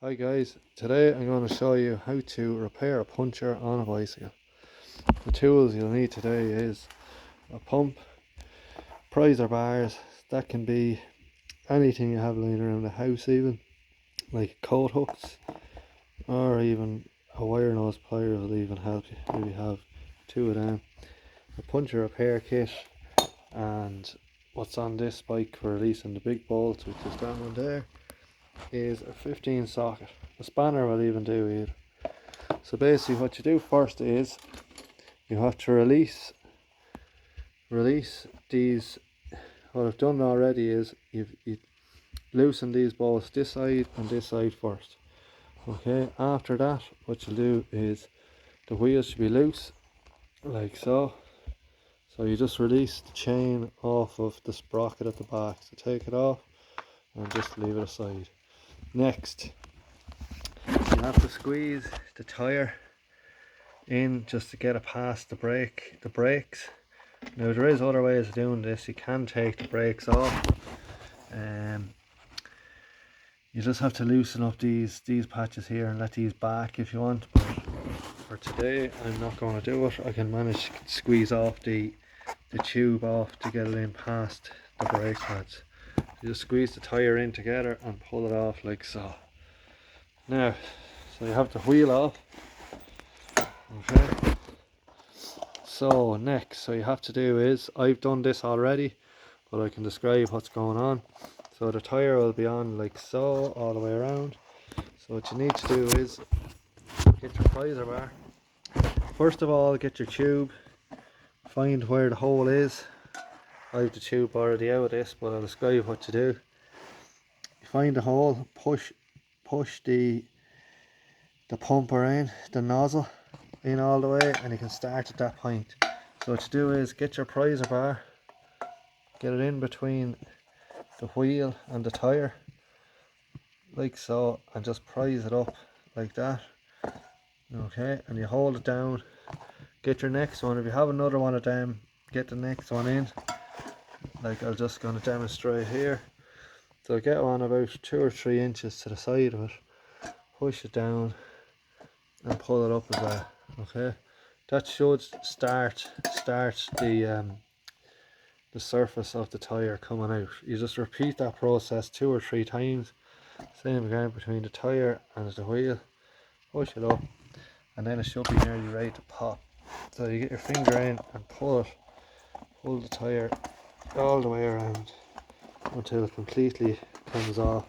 Hi guys, today I'm going to show you how to repair a puncture on a bicycle. The tools you'll need today is a pump, pries or bars. That can be anything you have lying around the house, even like coat hooks, or even a wire nose plier will even help you if you have two of them. A puncture repair kit, and what's on this bike for releasing the big bolts, which is that one there, is a 15 socket. A spanner will even do either. So basically what you do first is you have to release these. What I've done already is you loosen these bolts this side and this side first. Okay, after that what you'll do is the wheels should be loose like so. So you just release the chain off of the sprocket at the back. So take it off and just leave it aside. Next, you have to squeeze the tire in just to get it past the brakes. Now there is other ways of doing this. You can take the brakes off. You just have to loosen up these patches here and let these back if you want. But for today, I'm not going to do it. I can manage to squeeze off the tube off to get it in past the brake pads. You just squeeze the tire in together and pull it off like so. Now, so you have the wheel off. Okay. So next, so you have to do is, I've done this already, but I can describe what's going on. So the tire will be on like so all the way around. So what you need to do is get your riser bar. First of all, get your tube, find where the hole is. I have the tube already out of this, but I'll describe what to do. You find the hole, push the pumper in, the nozzle in all the way, and you can start at that point. So what you do is get your riser bar, get it in between the wheel and the tire like so, and just prise it up like that. Okay, and you hold it down. Get your next one. If you have another one of them, get the next one in. Like I'm just going to demonstrate here. So get one about 2 or 3 inches to the side of it, push it down and pull it up as well. Okay, that should start the surface of the tire coming out. You just repeat that process 2 or 3 times. Same again between the tire and the wheel. Push it up, and then it should be nearly ready to pop. So you get your finger in and pull the tire all the way around until it completely comes off,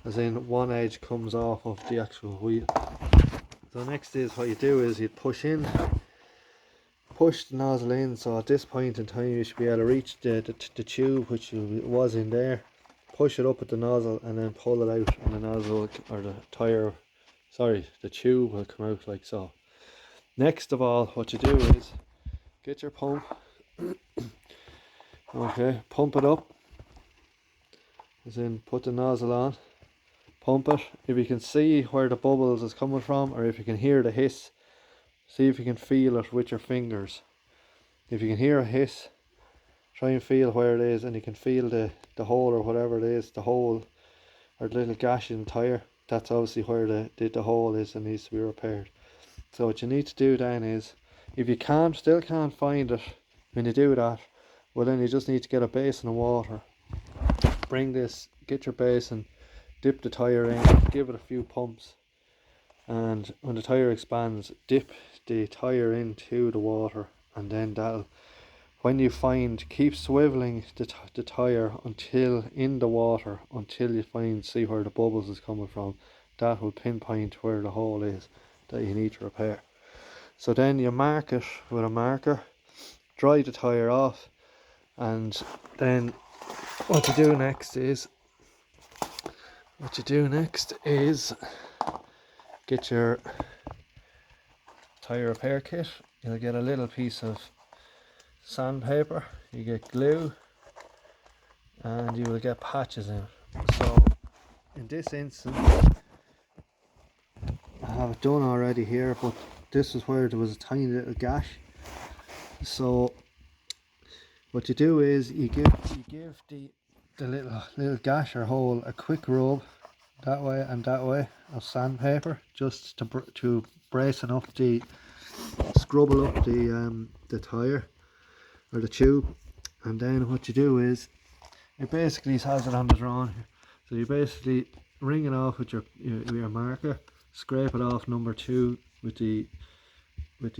as in one edge comes off of the actual wheel. So next is what you do is you push the nozzle in. So at this point in time you should be able to reach the tube which was in there, push it up with the nozzle and then pull it out, and the nozzle or the tube will come out like so. Next of all, what you do is get your pump. Okay, pump it up, as in put the nozzle on, pump it. If you can see where the bubbles is coming from, or if you can hear the hiss, see if you can feel it with your fingers. If you can hear a hiss, try and feel where it is, and you can feel the hole or whatever it is, the hole or the little gash in the tire. That's obviously where the hole is and needs to be repaired. So what you need to do then is, if you still can't find it when you do that, well then you just need to get a basin of water. Get your basin, dip the tire in, give it a few pumps, and when the tire expands, dip the tire into the water, and then keep swiveling the tire until in the water until you see where the bubbles is coming from. That will pinpoint where the hole is that you need to repair. So then you mark it with a marker, dry the tire off, and then what you do next is get your tire repair kit. You'll get a little piece of sandpaper, you get glue, and you will get patches in. So in this instance, I have it done already here, but this is where there was a tiny little gash. So what you do is you give the little gash or hole a quick rub, that way and that way of sandpaper, just to brace enough the scrubble up the tire or the tube. And then what you do is it basically has it on the drawing here. So you basically ring it off with your marker, scrape it off number 2 with the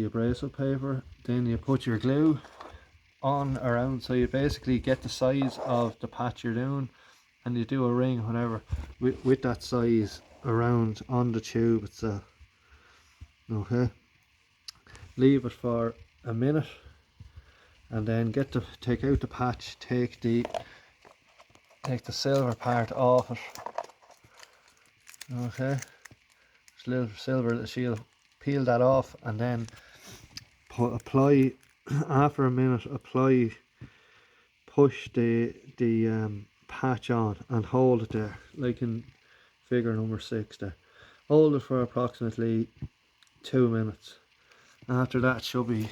abrasive paper, then you put your glue on around, so you basically get the size of the patch you're doing, and you do a ring whatever with that size around on the tube itself. Okay, leave it for a minute and then take out the patch, take the silver part off it. Okay, there's a little silver that she'll peel that off, and then apply after a minute, push the patch on and hold it there like in figure number 6 there. Hold it for approximately 2 minutes. After that should be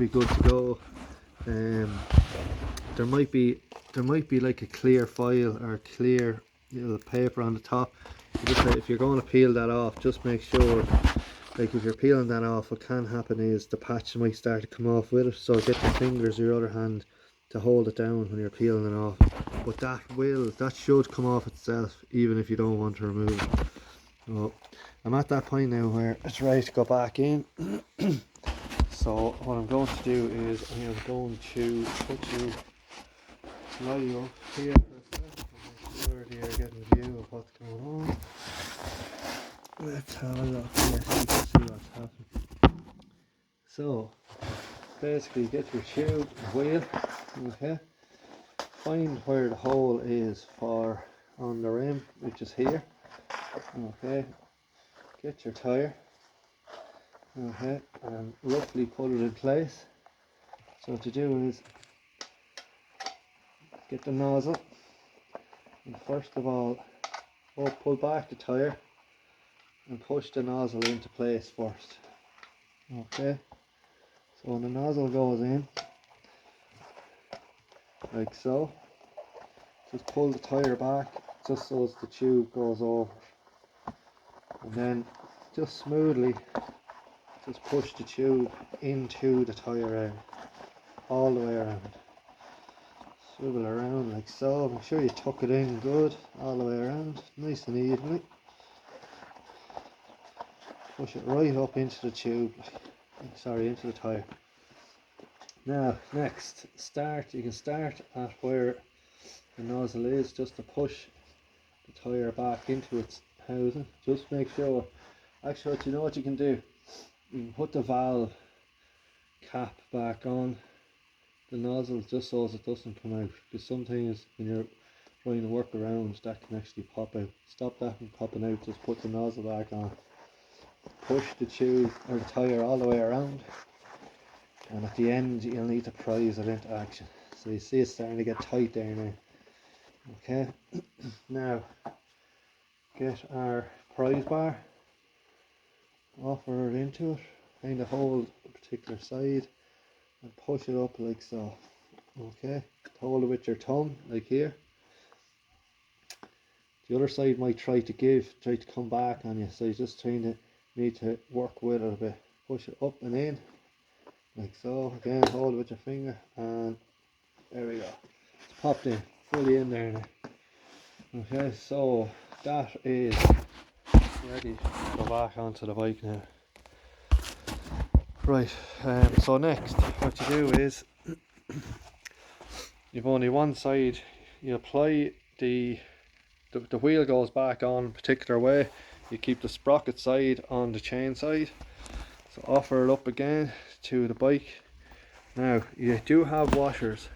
good to go. There might be like a clear foil or clear paper on the top. If you're going to peel that off, just make sure, like if you're peeling that off, what can happen is the patch might start to come off with it, so get your fingers or your other hand to hold it down when you're peeling it off. But that should come off itself even if you don't want to remove it. So I'm at that point now where it's ready to go back in. So what I'm going to do is I'm going to put you up here for a second and make sure that you're getting a view of what's going on. Let's have a look here so you can see what's happening. So basically get your tube and wheel, okay, find where the hole is on the rim, which is here, okay, get your tire, okay, and roughly put it in place. So what you do is get the nozzle and first of all pull back the tire and push the nozzle into place first. Okay, so when the nozzle goes in like so, just pull the tire back just so as the tube goes over, and then just smoothly just push the tube into the tire end all the way around. Swivel around like so, make sure you tuck it in good all the way around, nice and evenly. Push it right up into the tube, into the tire. Now next, you can start at where the nozzle is, just to push the tire back into its housing. Just make sure, actually you know what you can do, you can put the valve cap back on the nozzle just so as it doesn't come out, because sometimes when you're trying to work around that can actually pop out. Stop that from popping out, just put the nozzle back on, push the tube or the tire all the way around, and at the end you'll need to prise it into action. So you see it's starting to get tight there now. Okay, now get our prise bar, offer it into it, kind of hold a particular side and push it up like so. Okay, hold it with your thumb like here. The other side might try to come back on you, so you just need to work with it a bit. Push it up and in like so. Again, hold it with your finger, and there we go. It's popped in, fully in there now. Okay, so that is ready to go back onto the bike now. Right, so next what you do is you've only one side. You apply the wheel goes back on a particular way. You keep the sprocket side on the chain side. So offer it up again to the bike. Now you do have washers.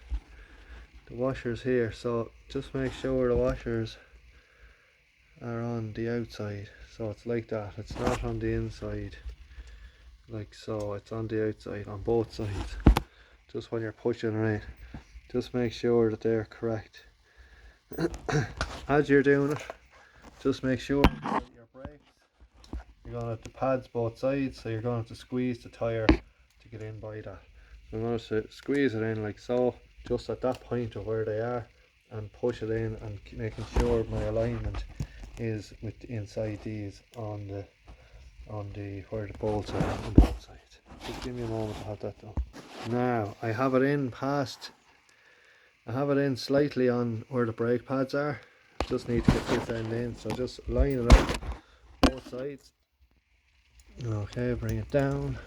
The washers here, so just make sure the washers are on the outside. So it's like that. It's not on the inside. Like so, it's on the outside on both sides. Just when you're pushing it in, just make sure that they're correct. As you're doing it, just make sure that your brakes, you're going to have the pads both sides, so you're going to have to squeeze the tire to get in by that. So I'm going to squeeze it in like so, just at that point of where they are, and push it in, and making sure my alignment is with the inside these on the where the bolts are on both sides. Just give me a moment to have that done. Now I have it in slightly on where the brake pads are. Just need to get this end in, so just line it up both sides. Okay, bring it down.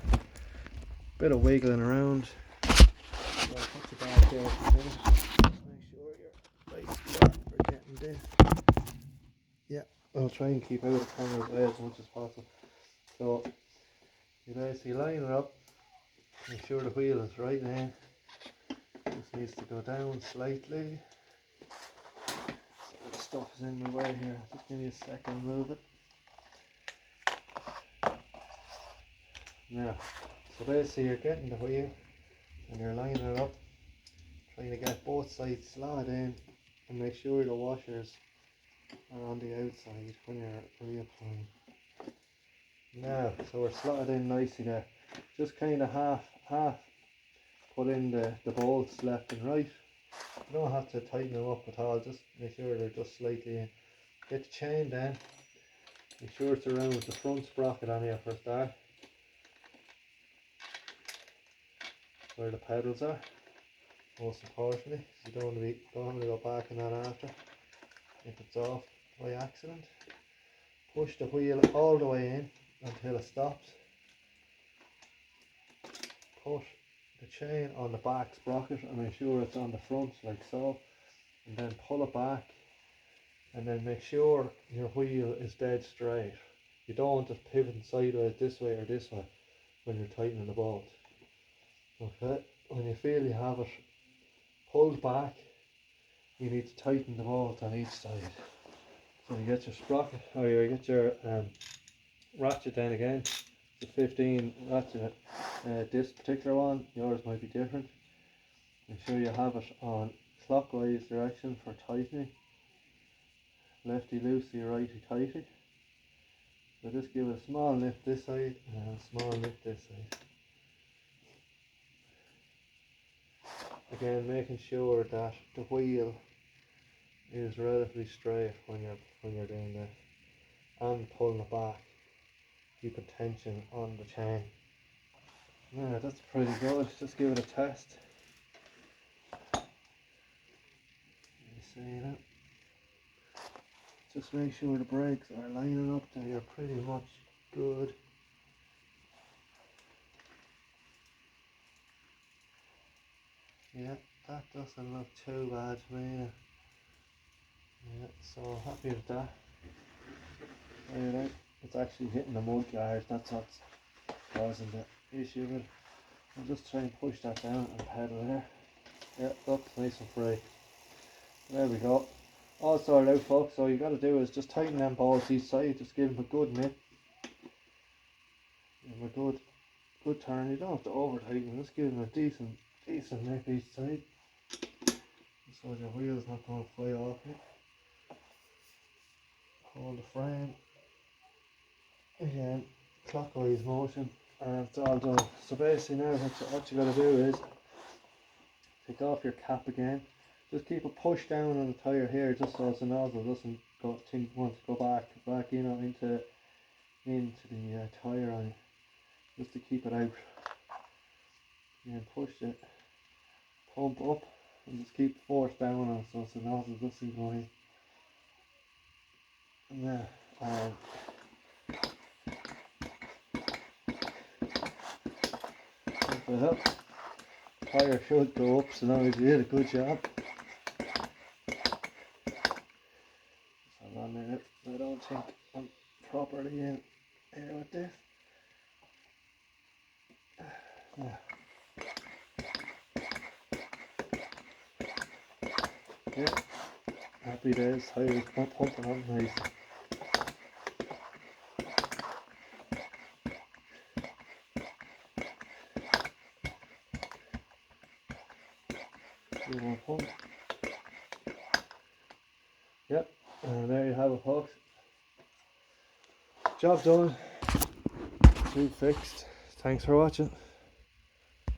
Bit of wiggling around. I'll put you back there for a minute. Just make sure you're right for getting this. Yeah, I'll try and keep out of the camera's way as much as possible. So you basically line it up, make sure the wheel is right in. This needs to go down slightly. So the stuff is in the way here. Just give me a second to move it. Now, so basically you're getting the wheel and you're lining it up, trying to get both sides slotted in and make sure the washers are on the outside when you're reapplying. Now, so we're slotted in nicely there. Just kind of half put in the bolts left and right. You don't have to tighten them up at all, just make sure they're just slightly in. Get the chain down, make sure it's around the front sprocket on here for a start, where the pedals are, most importantly. You don't want to go back on that after if it's off by accident. Push the wheel all the way in until it stops. Put the chain on the back sprocket and make sure it's on the front like so, and then pull it back, and then make sure your wheel is dead straight. You don't want it pivoting sideways this way or this way when you're tightening the bolt. Okay, when you feel you have it pulled back, you need to tighten the bolt on each side. So you get your sprocket, or you get your ratchet then again. The 15 ratchet, this particular one, yours might be different. Make sure you have it on clockwise direction for tightening. Lefty loosey, righty tighty. So just give it a small lift this side and a small lift this side. Again, making sure that the wheel is relatively straight when you're doing this, and pulling it back, keeping tension on the chain. Yeah, that's pretty good. Just give it a test. You see that? Just make sure the brakes are lining up and you're pretty much good. Yeah, that doesn't look too bad to me. Yeah, so happy with that. Right, it's actually hitting the mud guard, that's what's causing the issue with it. I'll just try and push that down and pedal there. Yeah, looks nice and free. There we go. All sorted out, folks. So you got to do is just tighten them bolts each side. Just give them a good nip. Give them a good turn. You don't have to over tighten. Just give them a decent nip each side, so your wheel's not going to fly off you. Hold the frame. Again, clockwise motion, and it's all done. So basically now what you got to do is take off your cap again. Just keep a push down on the tyre here, just so the nozzle doesn't want to go back into the tyre on you, just to keep it out. And push it, pump up, and just keep force down on it so the nozzle doesn't go in. And yeah, if it helps, tyre should go up so long as you did a good job. Hold on a minute, I don't think I'm properly in here with this. Yeah. Yeah, happy days, tyre's pumping on nice. Pump. Yep, and there you have it, folks. Job done, tube fixed. Thanks for watching.